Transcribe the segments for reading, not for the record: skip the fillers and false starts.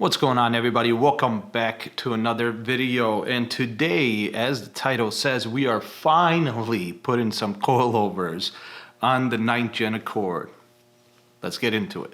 What's going on, everybody? Welcome back to another video, and today, as the title says, we are finally putting some coilovers on the 9th gen Accord. Let's get into it.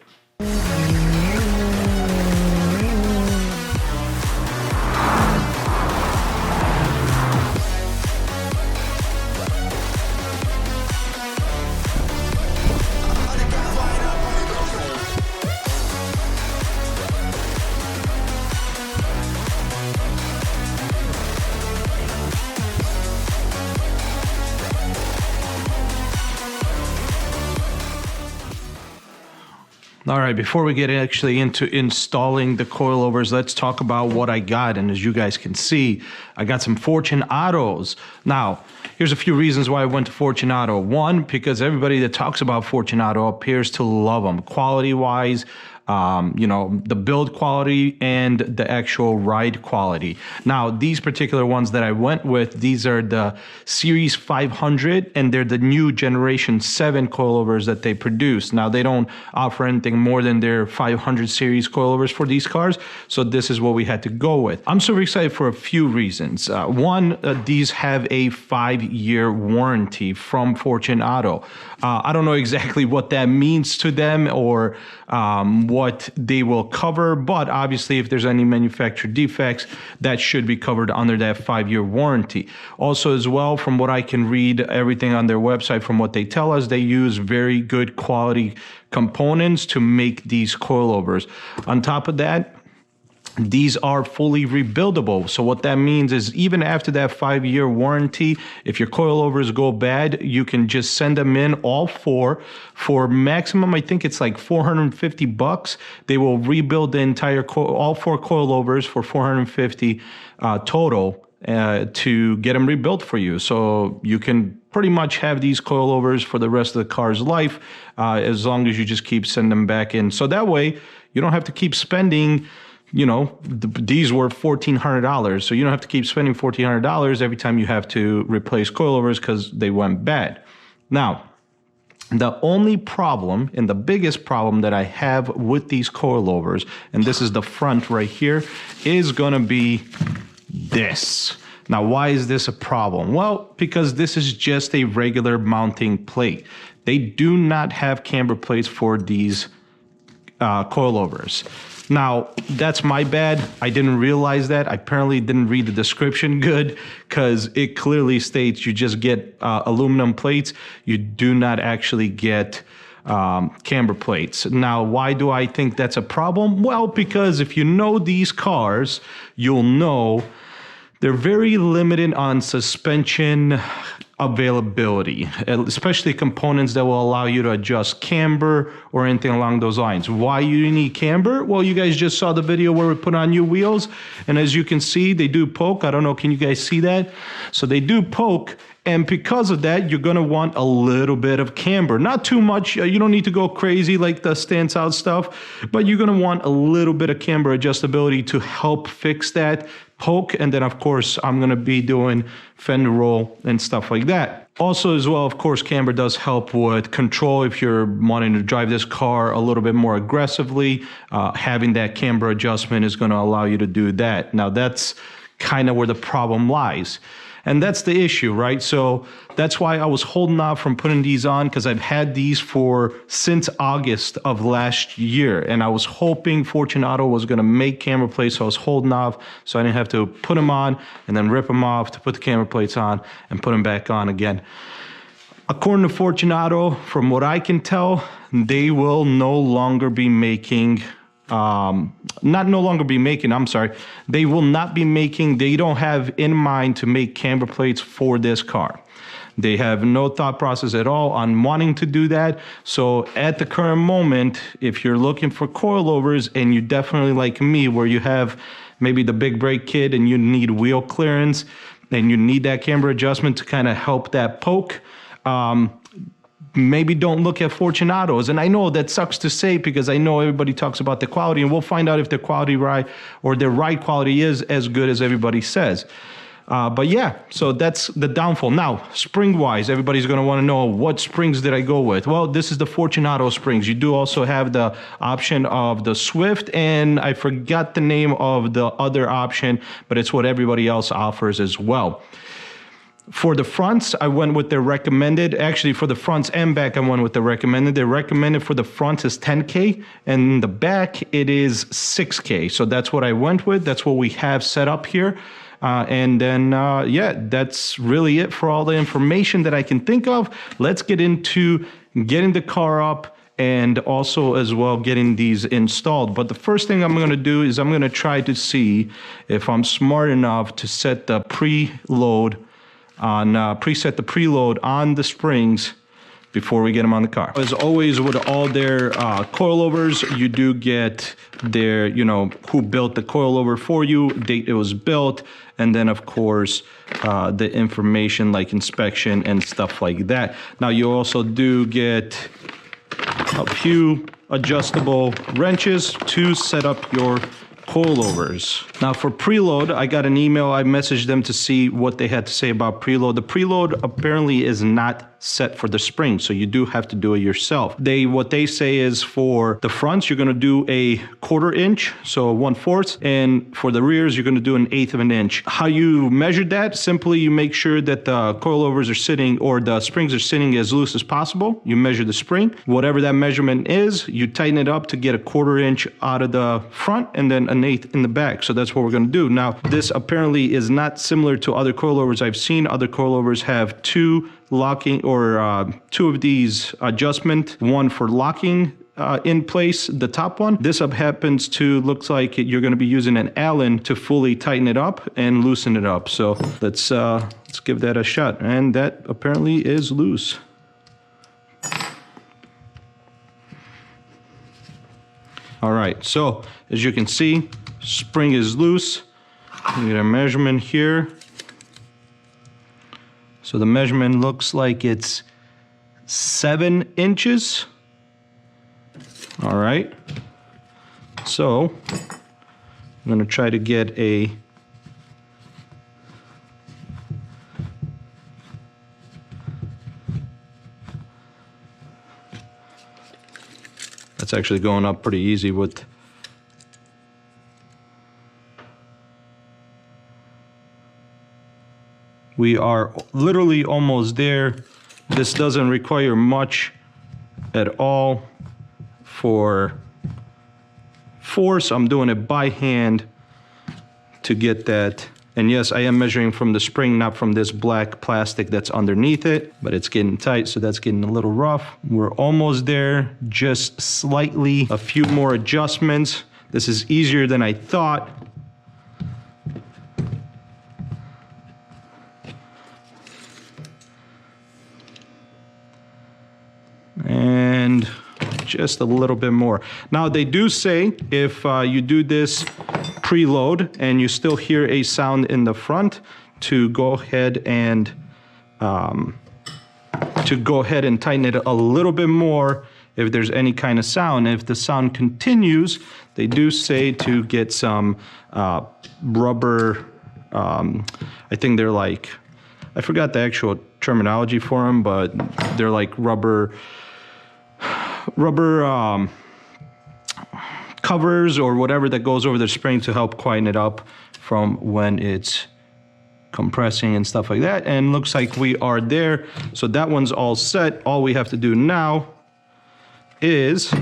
All right, before we get actually into installing the coilovers, let's talk about what I got. And as you guys can see, I got some Fortunatos. Now, here's a few reasons why I went to Fortunato. One, because everybody that talks about Fortunato appears to love them. Quality-wise, the build quality and the actual ride quality. Now, these particular ones that I went with, these are the Series 500, and they're the new Generation 7 coilovers that they produce. Now, they don't offer anything more than their 500 series coilovers for these cars, so this is what we had to go with. I'm super excited for a few reasons. One, these have a 5-year warranty from Fortunato. I don't know exactly what that means to them or what they will cover, but obviously if there's any manufacturer defects, that should be covered under that 5-year warranty. Also, as well, from what I can read, everything on their website, from what they tell us, they use very good quality components to make these coilovers. On top of that, these are fully rebuildable. So what that means is even after that 5-year warranty, if your coilovers go bad, you can just send them in, all four, for maximum, I think it's like $450. They will rebuild the entire all 4 coilovers for $450 total to get them rebuilt for you. So you can pretty much have these coilovers for the rest of the car's life, as long as you just keep sending them back in. So that way you don't have to keep spending, these were $1,400, so you don't have to keep spending $1,400 every time you have to replace coilovers because they went bad. Now, the only problem, and the biggest problem that I have with these coilovers, and this is the front right here, is gonna be this. Now, why is this a problem? Well, because this is just a regular mounting plate. They do not have camber plates for these coilovers. Now, that's my bad. I didn't realize that. I apparently didn't read the description good, because it clearly states you just get aluminum plates. You do not actually get camber plates. Now, why do I think that's a problem? Well, because if you know these cars, you'll know they're very limited on suspension availability, especially components that will allow you to adjust camber or anything along those lines. Why you need camber? Well, you guys just saw the video where we put on new wheels, and as you can see, they do poke. I don't know, can you guys see that? So they do poke, and because of that, you're gonna want a little bit of camber. Not too much, you don't need to go crazy like the stance out stuff, but you're gonna want a little bit of camber adjustability to help fix that poke. And then of course, I'm gonna be doing fender roll and stuff like that. Also as well, of course, camber does help with control. If you're wanting to drive this car a little bit more aggressively, having that camber adjustment is gonna allow you to do that. Now that's kind of where the problem lies. And that's the issue, right? So that's why I was holding off from putting these on, because I've had these since August of last year. And I was hoping Fortunato was gonna make camber plates, so I was holding off so I didn't have to put them on and then rip them off to put the camber plates on and put them back on again. According to Fortunato, from what I can tell, they will no longer be making they will not be making, they don't have in mind to make camber plates for this car. They have no thought process at all on wanting to do that. So at the current moment, if you're looking for coilovers, and you definitely like me, where you have maybe the big brake kit and you need wheel clearance and you need that camber adjustment to kind of help that poke, maybe don't look at Fortunatos. And I know that sucks to say, because I know everybody talks about the quality, and we'll find out if their quality ride or their ride quality is as good as everybody says. But yeah, so that's the downfall. Now, spring-wise, everybody's going to want to know, what springs did I go with? Well, this is the Fortunato springs. You do also have the option of the Swift, and I forgot the name of the other option, but it's what everybody else offers as well. For the fronts, I went with the recommended. Actually, for the fronts and back, I went with the recommended. The recommended for the front is 10K, and the back, it is 6K. So that's what I went with. That's what we have set up here. And then, yeah, that's really it for all the information that I can think of. Let's get into getting the car up and also as well getting these installed. But the first thing I'm going to do is I'm going to try to see if I'm smart enough to set the preload on preset the preload on the springs before we get them on the car. As always, with all their coilovers, you do get their, you know, who built the coilover for you, date it was built, and then of course the information like inspection and stuff like that. Now you also do get a few adjustable wrenches to set up your coilovers. Now for preload, I got an email. I messaged them to see what they had to say about preload. The preload apparently is not set for the spring, so you do have to do it yourself. What they say is for the fronts, you're going to do a 1/4 inch, so 1/4, and for the rears, you're going to do an 1/8 of an inch. How you measure that? Simply, you make sure that the coilovers are sitting, or the springs are sitting as loose as possible. You measure the spring. Whatever that measurement is, you tighten it up to get a 1/4 inch out of the front and then an 1/8 in the back. So that's what we're going to do. Now, this apparently is not similar to other coilovers I've seen. Other coilovers have two locking or two of these adjustment, one for locking in place, the top one. This happens to, looks like you're going to be using an Allen to fully tighten it up and loosen it up. So let's give that a shot. And that apparently is loose. All right, so as you can see, spring is loose. We get a measurement here. So the measurement looks like it's 7 inches. All right. So I'm going to try to get a that's actually going up pretty easy with we are literally almost there. This doesn't require much at all for force. I'm doing it by hand to get that. And yes, I am measuring from the spring, not from this black plastic that's underneath it, but it's getting tight, so that's getting a little rough. We're almost there, just slightly, a few more adjustments. This is easier than I thought. And just a little bit more. Now they do say if you do this preload and you still hear a sound in the front, to go ahead and tighten it a little bit more if there's any kind of sound. If the sound continues, they do say to get some rubber, I think they're like, I forgot the actual terminology for them, but they're like rubber covers or whatever that goes over the spring to help quieten it up from when it's compressing and stuff like that. And looks like we are there. So that one's all set. All we have to do now is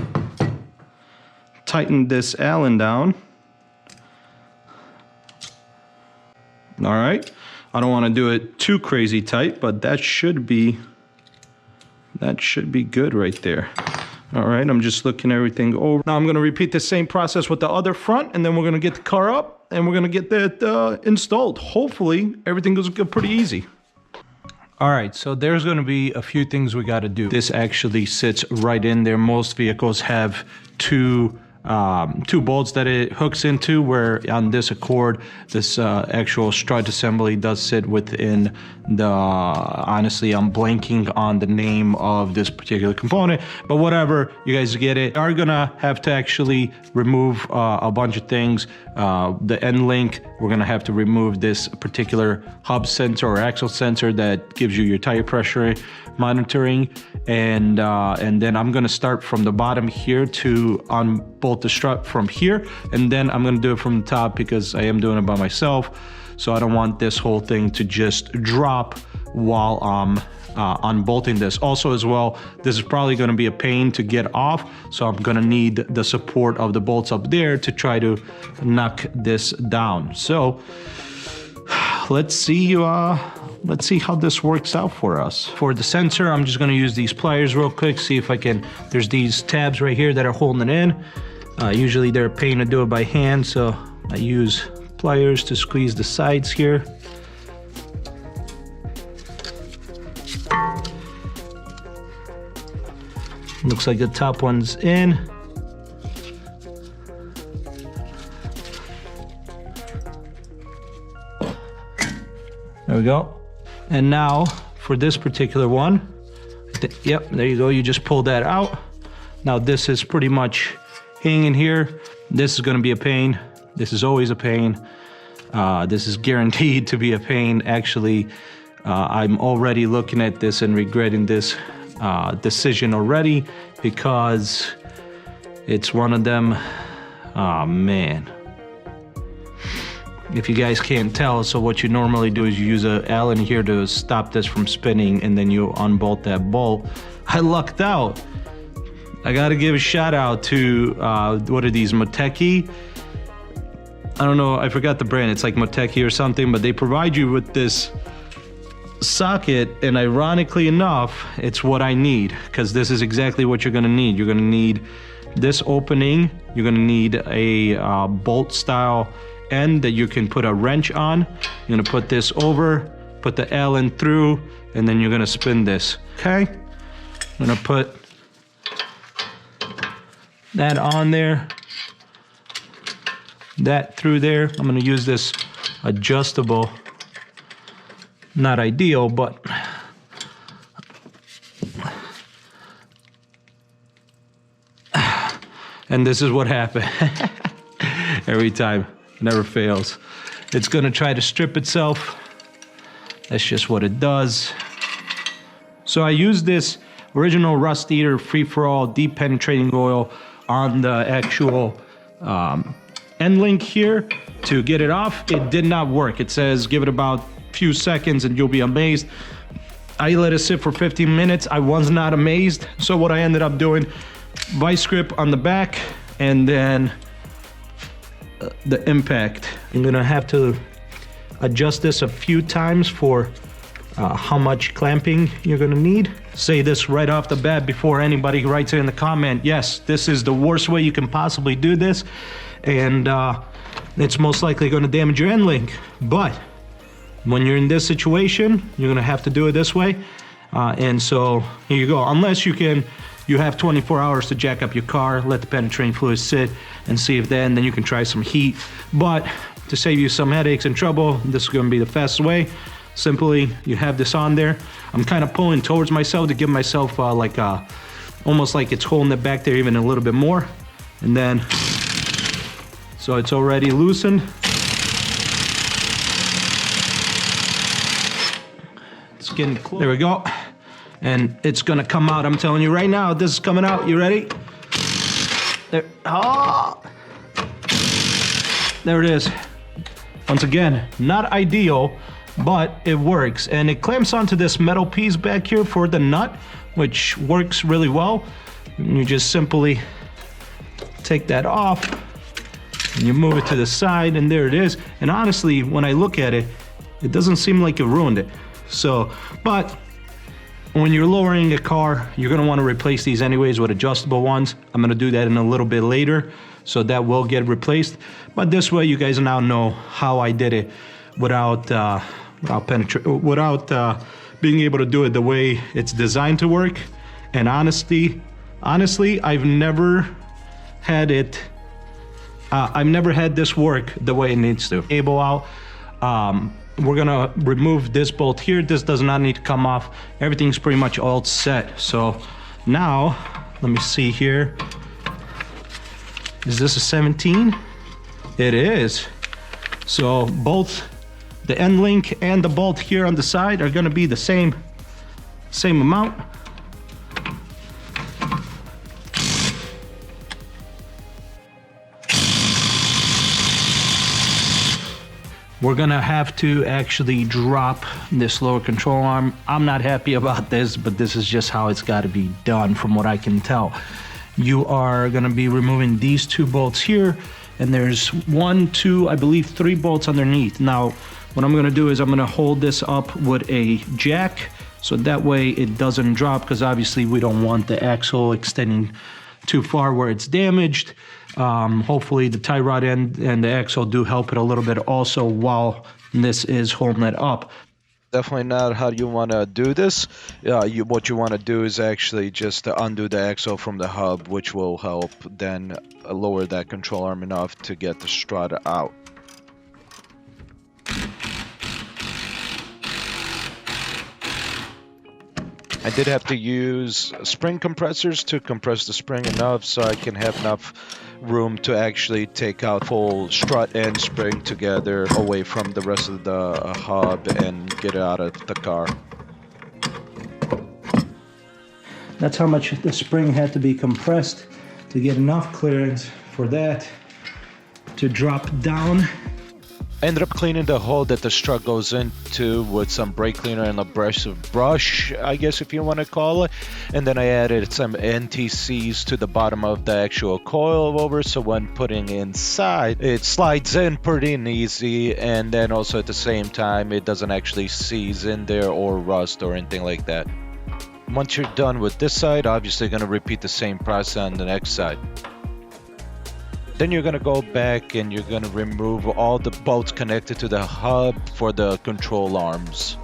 tighten this Allen down. All right. I don't want to do it too crazy tight, but that should be good right there. All right, I'm just looking everything over. Now I'm going to repeat the same process with the other front, and then we're going to get the car up and we're going to get that installed. Hopefully everything goes pretty easy. All right, so there's going to be a few things we got to do. This actually sits right in there. Most vehicles have two two bolts that it hooks into, where on this Accord, this actual strut assembly does sit within the, honestly, I'm blanking on the name of this particular component, but whatever, you guys get it. Are gonna have to actually remove a bunch of things. The end link, we're gonna have to remove this particular hub sensor or axle sensor that gives you your tire pressure monitoring, and then I'm gonna start from the bottom here to unbolt the strut from here, and then I'm gonna do it from the top because I am doing it by myself, so I don't want this whole thing to just drop while I'm unbolting this. Also as well, this is probably going to be a pain to get off, so I'm going to need the support of the bolts up there to try to knock this down. So let's see how this works out for us. For the sensor, I'm just going to use these pliers real quick, see if I can. There's these tabs right here that are holding it in. Usually they're a pain to do it by hand, so I use pliers to squeeze the sides here. Looks like the top one's in. There we go. And now for this particular one, yep, there you go. You just pull that out. Now this is pretty much hanging here. This is going to be a pain. This is always a pain. This is guaranteed to be a pain. Actually, I'm already looking at this and regretting this decision already, because it's one of them. Oh man, if you guys can't tell, so what you normally do is you use a Allen here to stop this from spinning, and then you unbolt that bolt. I lucked out. I gotta give a shout out to what are these, Moteki? I don't know, I forgot the brand. It's like Moteki or something, but they provide you with this socket, and ironically enough, it's what I need, because this is exactly what you're gonna need. You're gonna need this opening. You're gonna need a bolt style end that you can put a wrench on. You're gonna put this over, put the Allen through, and then you're gonna spin this. Okay, I'm gonna put that on there, that through there. I'm gonna use this adjustable, not ideal, but and this is what happened. Every time, never fails. It's gonna try to strip itself. That's just what it does. So I use this original Rust Eater free-for-all deep penetrating oil on the actual end link here to get it off. It did not work. It says give it about few seconds and you'll be amazed. I let it sit for 15 minutes. I was not amazed. So what I ended up doing, vice grip on the back, and then the impact. I'm gonna have to adjust this a few times for how much clamping you're gonna need. Say this right off the bat before anybody writes it in the comment. Yes, this is the worst way you can possibly do this, and it's most likely gonna damage your end link. But when you're in this situation, you're gonna have to do it this way. And so here you go. Unless you have 24 hours to jack up your car, let the penetrating fluid sit and see if then you can try some heat. But to save you some headaches and trouble, this is gonna be the fastest way. Simply, you have this on there. I'm kind of pulling towards myself to give myself almost like it's holding it back there even a little bit more. And then, so it's already loosened. Getting close. There we go, and it's gonna come out. I'm telling you right now, this is coming out. You ready? There. Oh, there it is. Once again, not ideal, but it works, and it clamps onto this metal piece back here for the nut, which works really well. And you just simply take that off, and you move it to the side, and there it is. And honestly, when I look at it, it doesn't seem like it ruined it. So, but when you're lowering a car, you're gonna wanna replace these anyways with adjustable ones. I'm gonna do that in a little bit later, so that will get replaced. But this way, you guys now know how I did it without being able to do it the way it's designed to work. And honestly, I've never had it I've never had this work the way it needs to. Cable out. We're gonna remove this bolt here. This does not need to come off. Everything's pretty much all set. So now, let me see here. Is this a 17? It is. So both the end link and the bolt here on the side are gonna be the same amount. We're gonna have to actually drop this lower control arm. I'm not happy about this, but this is just how it's gotta be done from what I can tell. You are gonna be removing these two bolts here, and there's 1, 2, I believe 3 bolts underneath. Now, what I'm gonna do is I'm gonna hold this up with a jack, so that way it doesn't drop, because obviously we don't want the axle extending too far where it's damaged. Hopefully the tie rod end and the axle do help it a little bit also while this is holding it up. Definitely not how you want to do this. What you want to do is actually just undo the axle from the hub, which will help then lower that control arm enough to get the strut out. I did have to use spring compressors to compress the spring enough so I can have enough room to actually take out full strut and spring together away from the rest of the hub and get it out of the car. That's how much the spring had to be compressed to get enough clearance for that to drop down. I ended up cleaning the hole that the strut goes into with some brake cleaner and abrasive brush, I guess if you want to call it. And then I added some NTCs to the bottom of the actual coilover, so when putting inside, it slides in pretty easy, and then also at the same time, it doesn't actually seize in there or rust or anything like that. Once you're done with this side, obviously going to repeat the same process on the next side. Then you're going to go back and you're going to remove all the bolts connected to the hub for the control arms.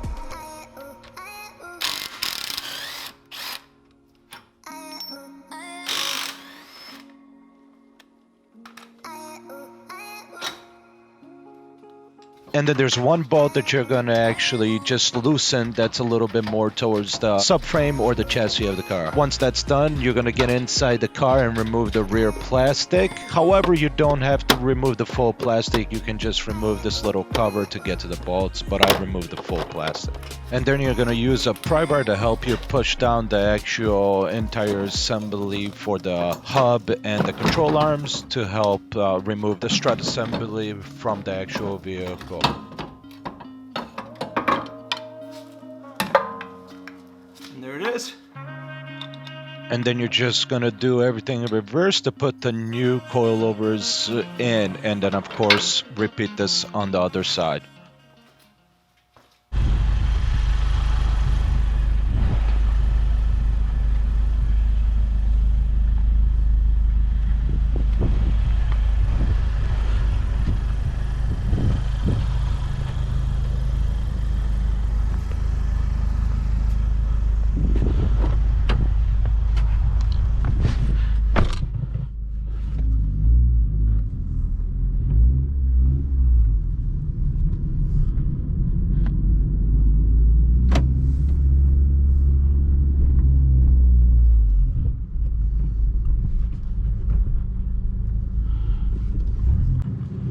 And then there's one bolt that you're going to actually just loosen that's a little bit more towards the subframe or the chassis of the car. Once that's done, you're going to get inside the car and remove the rear plastic. However, you don't have to remove the full plastic. You can just remove this little cover to get to the bolts, but I removed the full plastic. And then you're going to use a pry bar to help you push down the actual entire assembly for the hub and the control arms to help remove the strut assembly from the actual vehicle. And there it is. And then you're just gonna do everything in reverse to put the new coilovers in, and then of course repeat this on the other side.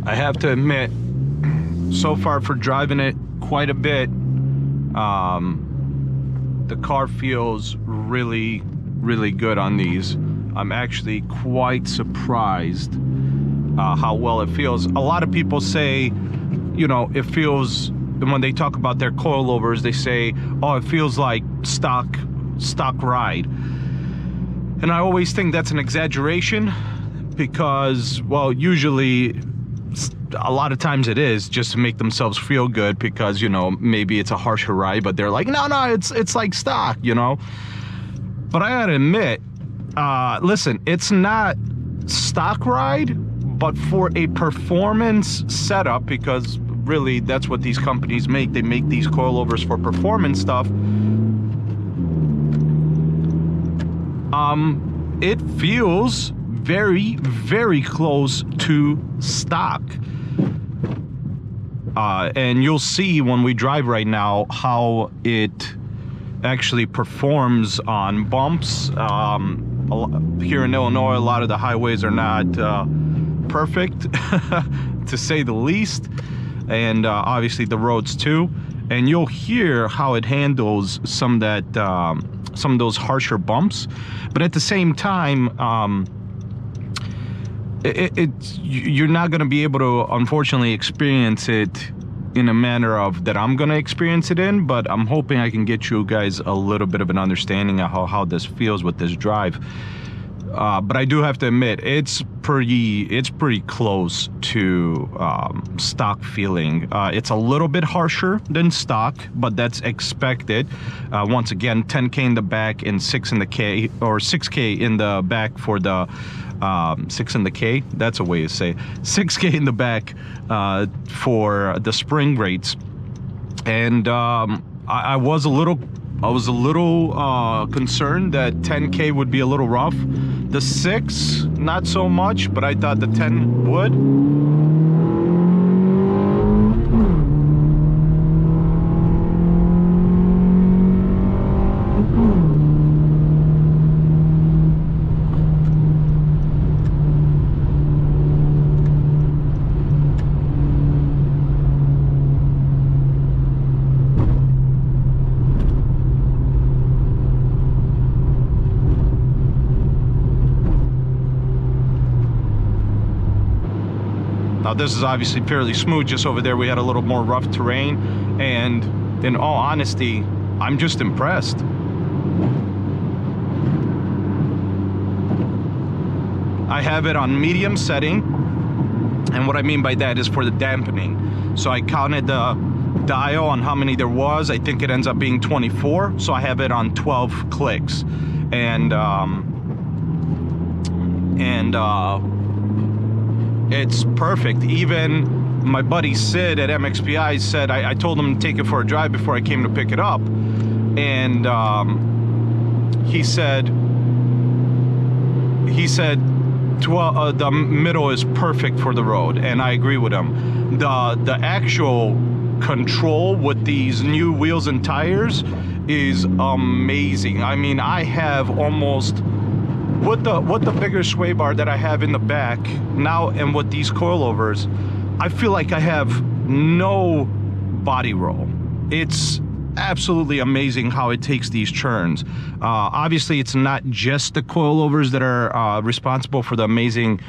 I have to admit, so far for driving it quite a bit, the car feels really, really good on these. I'm actually quite surprised how well it feels. A lot of people say, you know, it feels, when they talk about their coilovers, they say, oh, it feels like stock ride. And I always think that's an exaggeration because, well, usually a lot of times it is just to make themselves feel good because, you know, maybe it's a harsher ride, but they're like, no, it's like stock, you know. But I gotta admit, listen, it's not stock ride, but for a performance setup, because really that's what these companies make. They make these coilovers for performance stuff. It feels very, very close to stock. And you'll see when we drive right now how it actually performs on bumps. Here in Illinois, a lot of the highways are not perfect, to say the least, and obviously the roads too. And you'll hear how it handles some of those harsher bumps, but at the same time, you're not going to be able to, unfortunately, experience it in a manner of that I'm going to experience it in, but I'm hoping I can get you guys a little bit of an understanding of how this feels with this drive. But I do have to admit, it's pretty close to stock feeling. It's a little bit harsher than stock, but that's expected. Once again, 10K in the back and 6 in the K, or 6K in the back for the 6 in the K. That's a way to say 6K in the back for the spring rates. And I was a little concerned that 10K would be a little rough. The 6, not so much, but I thought the 10 would. Now this is obviously fairly smooth. Just over there we had a little more rough terrain, and in all honesty, I'm just impressed. I have it on medium setting, and what I mean by that is for the dampening. So I counted the dial on how many there was. I think it ends up being 24, so I have it on 12 clicks. And it's perfect. Even my buddy Sid at MXPI said, I told him to take it for a drive before I came to pick it up, and he said the middle is perfect for the road, and I agree with him. The actual control with these new wheels and tires is amazing. I mean, I have almost, with the bigger sway bar that I have in the back now, and with these coilovers, I feel like I have no body roll. It's absolutely amazing how it takes these turns. Obviously, it's not just the coilovers that are responsible for the amazing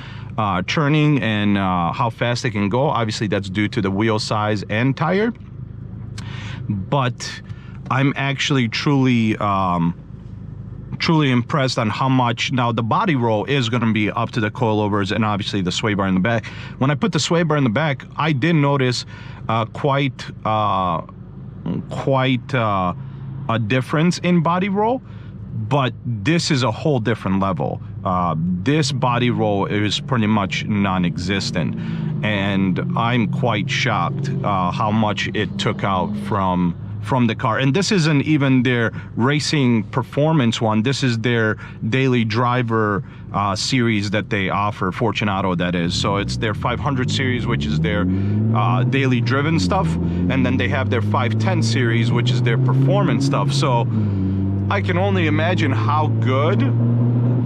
turning and how fast they can go. Obviously, that's due to the wheel size and tire. But I'm actually truly impressed on how much. Now the body roll is going to be up to the coilovers and obviously the sway bar in the back. When I put the sway bar in the back, I did notice quite a difference in body roll, but this is a whole different level. This body roll is pretty much non-existent, and I'm quite shocked how much it took out from the car. And this isn't even their racing performance one. This is their daily driver series that they offer, Fortunato, that is. So it's their 500 series, which is their daily driven stuff, and then they have their 510 series, which is their performance stuff. So I can only imagine how good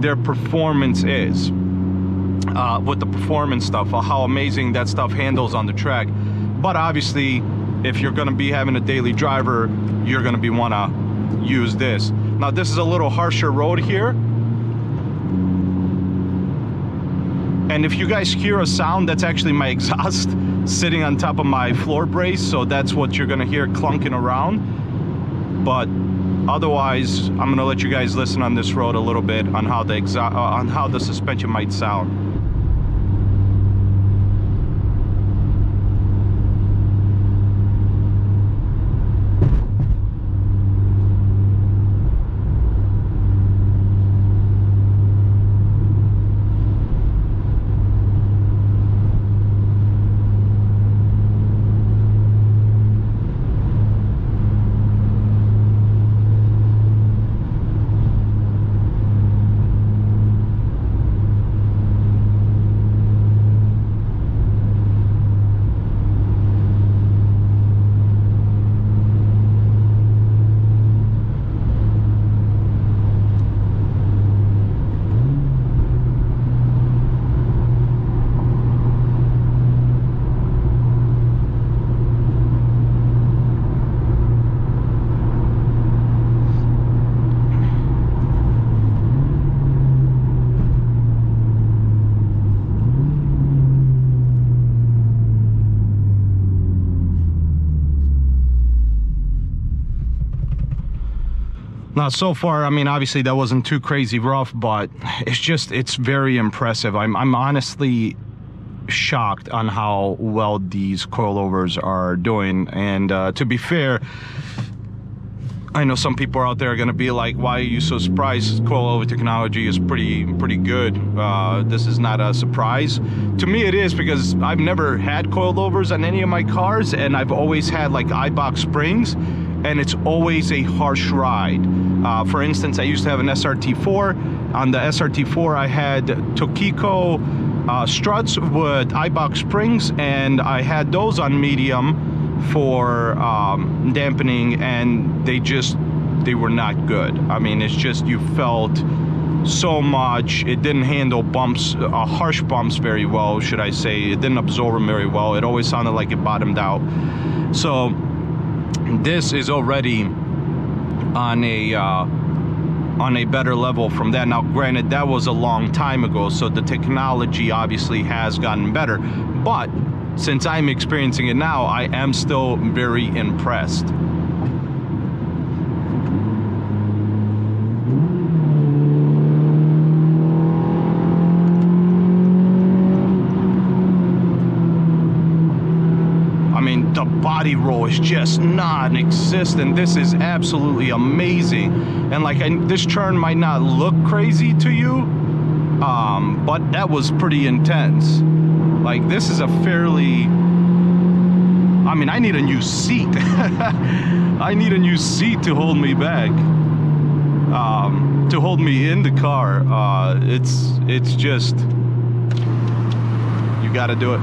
their performance is with the performance stuff, how amazing that stuff handles on the track. But obviously, if you're going to be having a daily driver, you're going to want to use this. Now this is a little harsher road here, and if you guys hear a sound, that's actually my exhaust sitting on top of my floor brace, so that's what you're going to hear clunking around. But otherwise, I'm going to let you guys listen on this road a little bit on how the suspension might sound. Now, so far, I mean, obviously that wasn't too crazy rough, but it's very impressive. I'm honestly shocked on how well these coilovers are doing. And to be fair, I know some people out there are going to be like, why are you so surprised? Coilover technology is pretty good. This is not a surprise. To me it is, because I've never had coilovers on any of my cars, and I've always had like iBox springs, and it's always a harsh ride. For instance, I used to have an SRT4. On the SRT4 I had Tokiko struts with iBox springs, and I had those on medium for dampening, and they were not good. I mean, it's just, you felt so much. It didn't handle bumps, harsh bumps very well, should I say. It didn't absorb them very well. It always sounded like it bottomed out. So this is already on a better level from that. Now granted, that was a long time ago, so the technology obviously has gotten better, but since I'm experiencing it now, I am still very impressed. I mean, the body roll is just non-existent. This is absolutely amazing. And like, this turn might not look crazy to you, but that was pretty intense. Like, this is a fairly, I mean, I need a new seat. I need a new seat to hold me back, to hold me in the car. It's just, you gotta do it.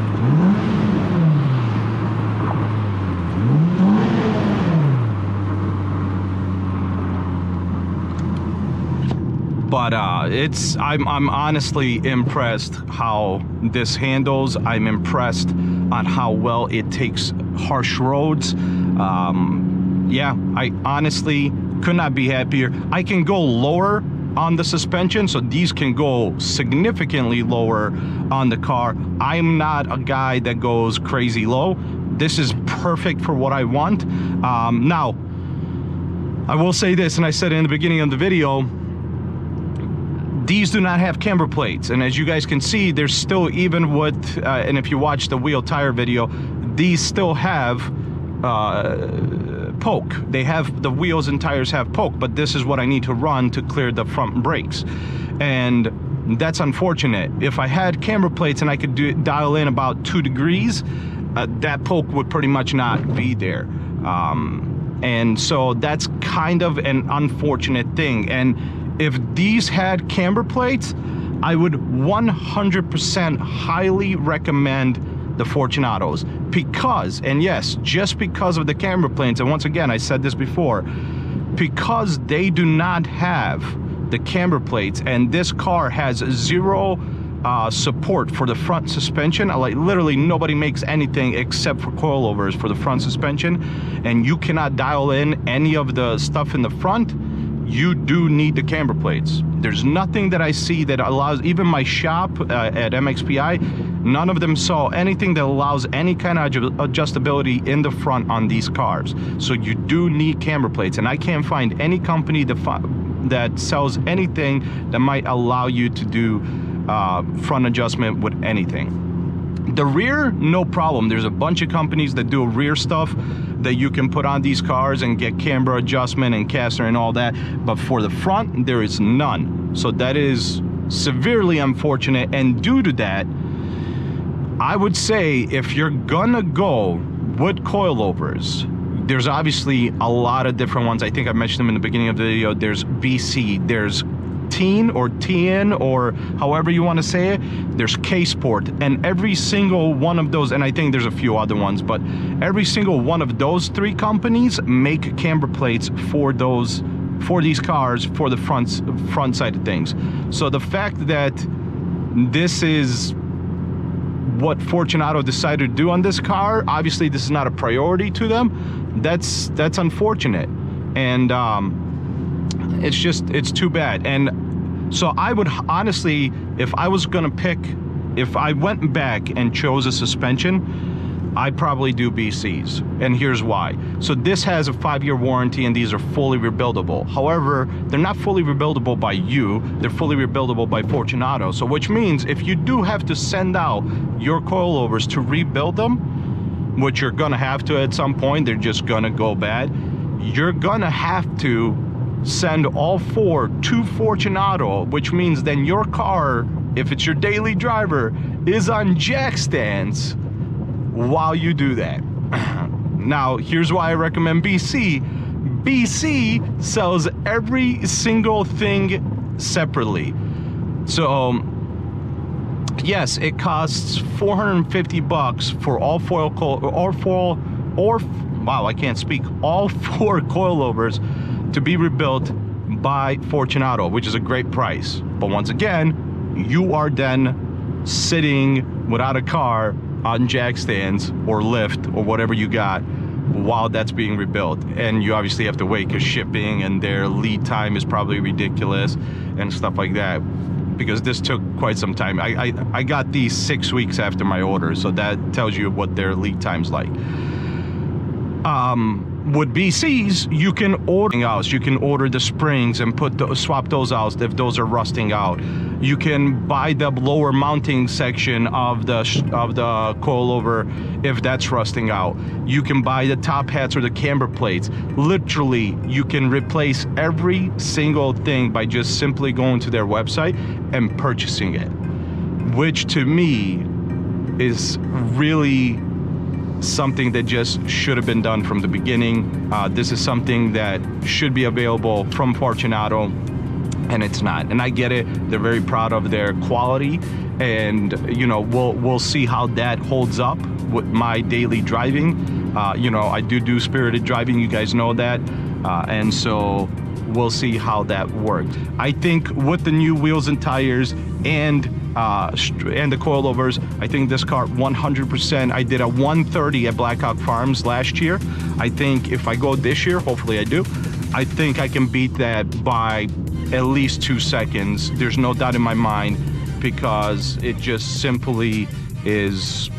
But I'm honestly impressed how this handles. I'm impressed on how well it takes harsh roads. Yeah, I honestly could not be happier. I can go lower on the suspension, so these can go significantly lower on the car. I'm not a guy that goes crazy low. This is perfect for what I want. Now, I will say this, and I said it in the beginning of the video, these do not have camber plates, and as you guys can see, there's still, even with and if you watch the wheel tire video, these still have poke. They have, the wheels and tires have poke, but this is what I need to run to clear the front brakes, and that's unfortunate. If I had camber plates and I could dial in about 2 degrees, that poke would pretty much not be there. And so that's kind of an unfortunate thing. And if these had camber plates, I would 100% highly recommend the Fortunatos, because, and yes, just because of the camber plates, and once again, I said this before, because they do not have the camber plates, and this car has zero support for the front suspension. Like, literally nobody makes anything except for coilovers for the front suspension, and you cannot dial in any of the stuff in the front. You do need the camber plates. There's nothing that I see that allows, even my shop at MXPI, none of them saw anything that allows any kind of adjustability in the front on these cars. So you do need camber plates, and I can't find any company that sells anything that might allow you to do front adjustment with anything. The rear, no problem. There's a bunch of companies that do rear stuff that you can put on these cars and get camber adjustment and caster and all that, but for the front, there is none. So that is severely unfortunate, and due to that, I would say if you're gonna go with coilovers, there's obviously a lot of different ones. I think I mentioned them in the beginning of the video. There's BC, there's Teen or TN, or however you want to say it, there's K-Sport, and every single one of those, and I think there's a few other ones, but every single one of those 3 companies make camber plates for these cars for the front side of things. So the fact that this is what Fortunato decided to do on this car, obviously this is not a priority to them. That's unfortunate, and it's too bad. And so I would honestly, if I was gonna pick, if I went back and chose a suspension, I probably do BCs, and here's why. So this has a 5-year warranty, and these are fully rebuildable. However, they're not fully rebuildable by you, they're fully rebuildable by Fortunato. So which means if you do have to send out your coilovers to rebuild them, which you're gonna have to at some point, they're just gonna go bad, you're gonna have to send all 4 to Fortunato, which means then your car, if it's your daily driver, is on jack stands while you do that. Now, here's why I recommend BC. BC sells every single thing separately. So, yes, it costs $450 for all all 4 coilovers to be rebuilt by Fortunato, which is a great price. But once again, you are then sitting without a car on jack stands or lift or whatever you got while that's being rebuilt, and you obviously have to wait because shipping and their lead time is probably ridiculous and stuff like that, because this took quite some time. I got these 6 weeks after my order, so that tells you what their lead time's like. With BCs, you can order out. You can order the springs and swap those out if those are rusting out. You can buy the lower mounting section of the coilover if that's rusting out. You can buy the top hats or the camber plates. Literally, you can replace every single thing by just simply going to their website and purchasing it, which to me is really something that just should have been done from the beginning. This is something that should be available from Fortunato, and it's not. And I get it, they're very proud of their quality, and you know, we'll see how that holds up with my daily driving. You know, I do spirited driving, you guys know that, and so we'll see how that works. I think with the new wheels and tires and the coilovers, I think this car 100%. I did a 130 at Blackhawk Farms last year. I think if I go this year, hopefully I do, I think I can beat that by at least 2 seconds. There's no doubt in my mind, because it just simply is,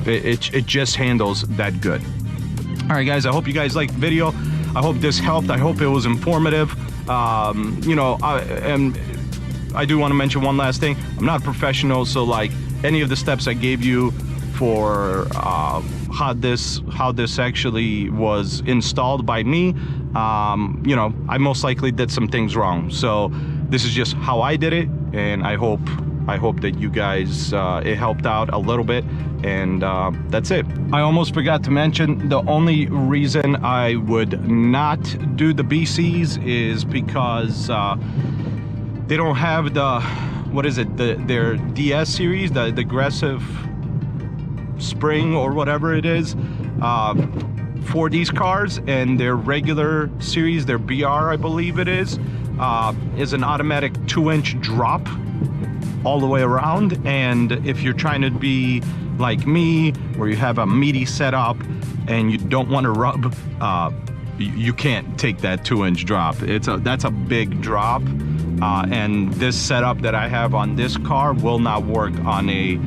it just handles that good. All right, guys, I hope you guys liked the video. I hope this helped. I hope it was informative. You know, I do want to mention one last thing. I'm not a professional, so like any of the steps I gave you for how this actually was installed by me, you know, I most likely did some things wrong. So this is just how I did it, and I hope that you guys it helped out a little bit, and that's it. I almost forgot to mention, the only reason I would not do the BCs is because they don't have the, what is it, their DS series, the aggressive spring or whatever it is, for these cars, and their regular series, their BR I believe it is an automatic 2-inch drop all the way around. And if you're trying to be like me, where you have a meaty setup and you don't want to rub, you can't take that 2-inch drop. That's a big drop, and this setup that I have on this car will not work on a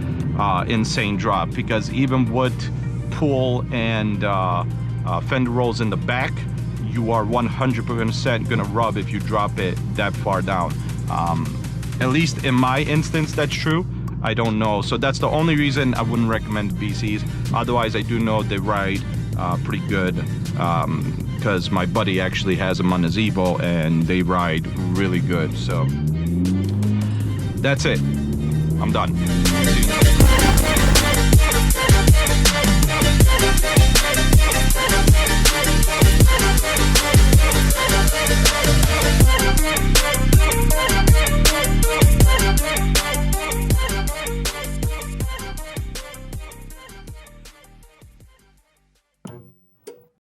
insane drop, because even with pull and fender rolls in the back, you are 100% gonna rub if you drop it that far down. At least in my instance, that's true. I don't know, so that's the only reason I wouldn't recommend BCs. Otherwise, I do know they ride pretty good, because my buddy actually has them on his Evo and they ride really good. So that's it. I'm done. See you.